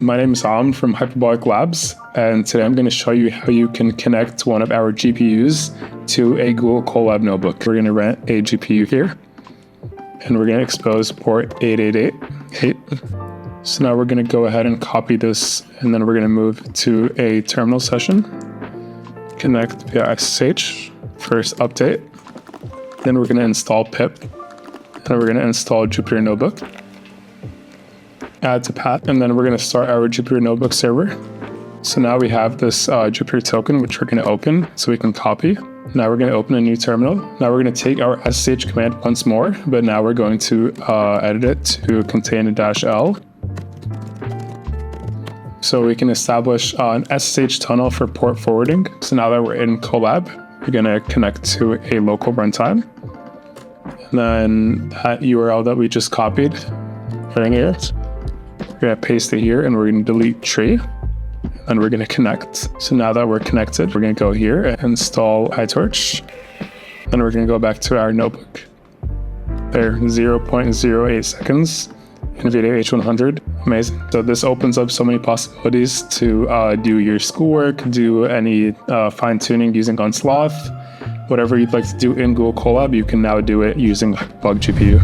My name is Am from Hyperbolic Labs, and today I'm going to show you how you can connect one of our GPUs to a Google Colab notebook. We're going to rent a GPU here, and we're going to expose port 8888. So now we're going to go ahead and copy this, and then we're going to move to a terminal session, connect via SSH, first update, then we're going to install pip, and we're going to install Jupyter Notebook. Add to path, and then we're going to start our Jupyter Notebook server. So now we have this Jupyter token, which we're going to open so we can copy. Now we're going to open a new terminal. Now we're going to take our SSH command once more, but now we're going to edit it to contain a -L. So we can establish an SSH tunnel for port forwarding. So now that we're in Colab, we're going to connect to a local runtime. And then that URL that we just copied, right here, we're going to paste it here, and we're going to delete tree, and we're going to connect. So now that we're connected, we're going to go here and install PyTorch. Then we're going to go back to our notebook. There, 0.08 seconds, NVIDIA H100, amazing. So this opens up so many possibilities to do your schoolwork, do any fine-tuning using Unsloth. Whatever you'd like to do in Google Colab, you can now do it using Hyperbolic GPU.